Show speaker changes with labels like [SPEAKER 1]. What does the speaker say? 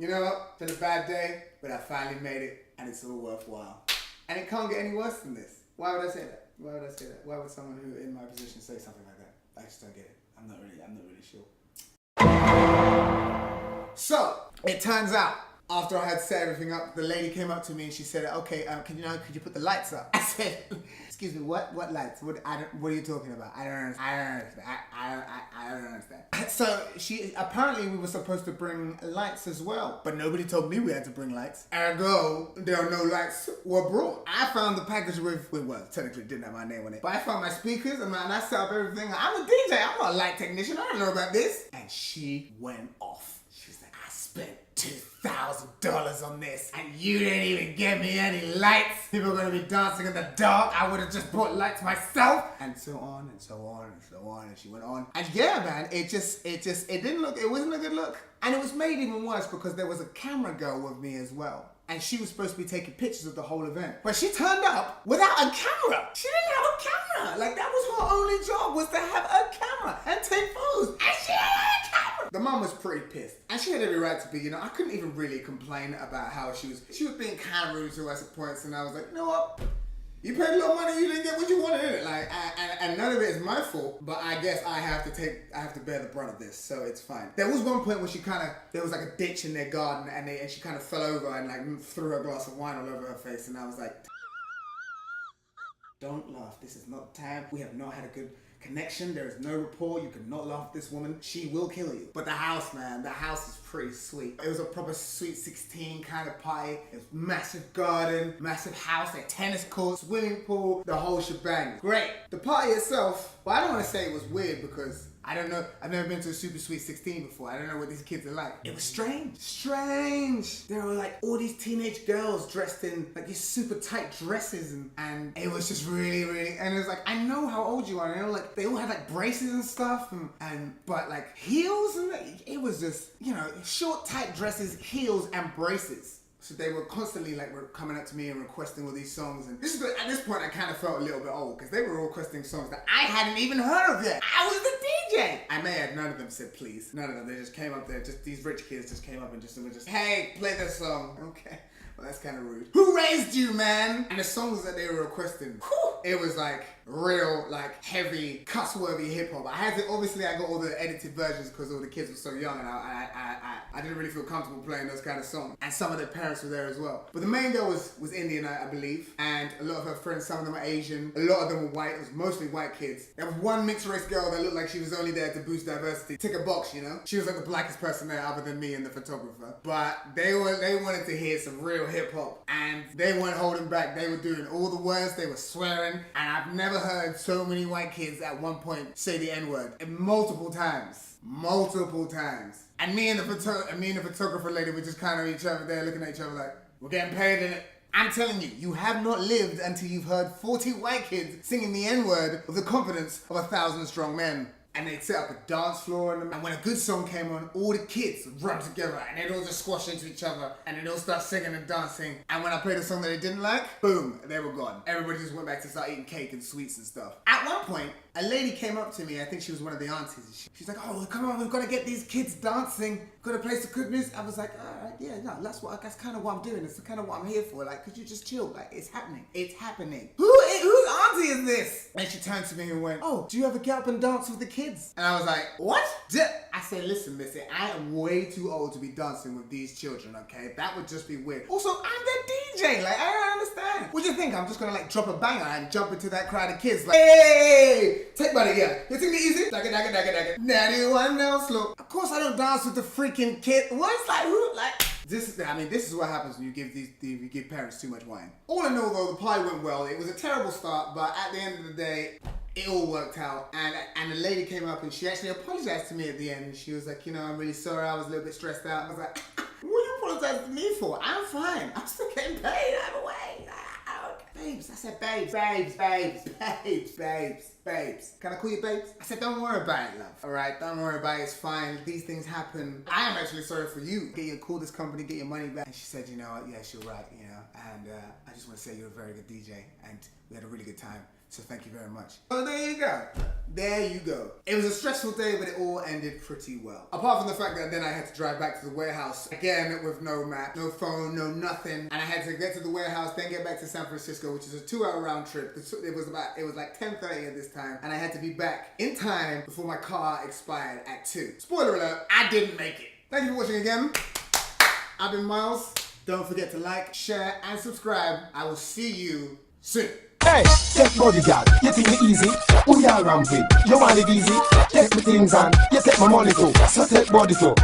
[SPEAKER 1] You know what? It's been a bad day, but I finally made it, and it's all worthwhile. And it can't get any worse than this. Why would I say that? Why would I say that? Why would someone who in my position say something like that? I just don't get it. I'm not really sure. So, it turns out, after I had set everything up, the lady came up to me and she said, okay, could you put the lights up? I said, excuse me, what lights? What are you talking about? I don't understand. So apparently we were supposed to bring lights as well, but nobody told me we had to bring lights. Ergo, there are no lights were brought. I found the package with, well, technically it didn't have my name on it, but I found my speakers and I set up everything. I'm a DJ, I'm not a light technician, I don't know about this. And she went off. She was like, I spent $2,000 on this and you didn't even give me any lights. People are gonna be dancing in the dark. I would have just bought lights myself. And so on and so on and so on. And she went on. And yeah, man, it didn't look, it wasn't a good look. And it was made even worse because there was a camera girl with me as well. And she was supposed to be taking pictures of the whole event. But she turned up without a camera. She didn't have a camera. Like that was her only job, was to have a camera and take photos. And she didn't have a camera. The mom was pretty pissed. And she had every right to be, you know, I couldn't even really complain about how she was being kind of rude to us at points. And I was like, you know what? You paid a little money, you didn't get what you wanted in it. Like, and none of it is my fault, but I guess I have to bear the brunt of this, so it's fine. There was one point where there was like a ditch in their garden and she kind of fell over and like threw a glass of wine all over her face, and I was like, don't laugh, this is not the time. We have not had a good connection, there is no rapport, you cannot laugh at this woman, she will kill you. But the house, man, the house is pretty sweet. It was a proper sweet 16 kind of party. It was massive garden, massive house, a tennis court, swimming pool, the whole shebang. Great. The party itself, well, I don't want to say it was weird because I don't know, I've never been to a super sweet 16 before. I don't know what these kids are like. It was strange. Strange. There were like all these teenage girls dressed in like these super tight dresses and it was just really, and it was like, I know how old you are. You know, like they all had like braces and stuff but like heels and it was just, you know, short tight dresses, heels and braces. So they were constantly like coming up to me and requesting all these songs, and at this point I kind of felt a little bit old because they were all requesting songs that I hadn't even heard of yet. I was the DJ. I may add, none of them said please. None of them. They just came up there. Just these rich kids just came up and were just, hey, play this song. Okay. Well, that's kind of rude. Who raised you, man? And the songs that they were requesting, it was like real, like heavy, cuss-worthy hip-hop. I got all the edited versions because all the kids were so young and I didn't really feel comfortable playing those kind of songs. And some of their parents were there as well. But the main girl was Indian, I believe. And a lot of her friends, some of them are Asian. A lot of them were white. It was mostly white kids. There was one mixed-race girl that looked like she was only there to boost diversity. Tick a box, you know? She was like the blackest person there other than me and the photographer. But they wanted to hear some real hip-hop. And they weren't holding back. They were doing all the words. They were swearing. And I've never heard so many white kids at one point say the N-word. And multiple times. And me and the photographer lady were just kind of each other there looking at each other like, we're getting paid in it. I'm telling you, you have not lived until you've heard 40 white kids singing the N-word with the confidence of 1,000 strong men. And they'd set up a dance floor and when a good song came on, all the kids would run together and they'd all just squash into each other and they'd all start singing and dancing. And when I played a song that they didn't like, boom, they were gone. Everybody just went back to start eating cake and sweets and stuff. At one point, a lady came up to me, I think she was one of the aunties. She's like, oh, come on, we've got to get these kids dancing. Got to play some good music. I was like, all right, yeah, no, that's kind of what I'm doing. It's kind of what I'm here for. Like, could you just chill? Like, it's happening. It's happening. Whose auntie is this? And she turned to me and went, oh, do you ever get up and dance with the kids? And I was like, what? I said, listen, missy, I am way too old to be dancing with these children, okay? That would just be weird. Also, I'm the DJ. Like, I don't understand. What do you think? I'm just going to, like, drop a banger and jump into that crowd of kids like, hey! Take money, yeah. You take me easy? Dagga. Daddy, one down slow. Of course I don't dance with the freaking kid. What's like, who, like... This is what happens when you give parents too much wine. All in all, though, the party went well. It was a terrible start, but at the end of the day, it all worked out. And the lady came up and she actually apologized to me at the end. And she was like, you know, I'm really sorry. I was a little bit stressed out. I was like, what are you apologizing to me for? I'm fine. I'm still getting paid either way. Babes, I said babes. Can I call you babes? I said, don't worry about it, love. All right, don't worry about it. It's fine. These things happen. I am actually sorry for you. Call this company, get your money back. And she said, you know what? Yes, you're right, you know. And I just want to say you're a very good DJ. And we had a really good time. So thank you very much. Oh, there you go. There you go. It was a stressful day, but it all ended pretty well. Apart from the fact that then I had to drive back to the warehouse, again with no map, no phone, no nothing. And I had to get to the warehouse, then get back to San Francisco, which is a 2-hour round trip. It was like 10:30 at this time, and I had to be back in time before my car expired at 2. Spoiler alert, I didn't make it. Thank you for watching again. I've been Miles. Don't forget to like, share, and subscribe. I will see you soon.
[SPEAKER 2] Hey, take bodyguard, you think me easy? Who you around with? You want it easy? Take me things on, you take my money too. So take body too.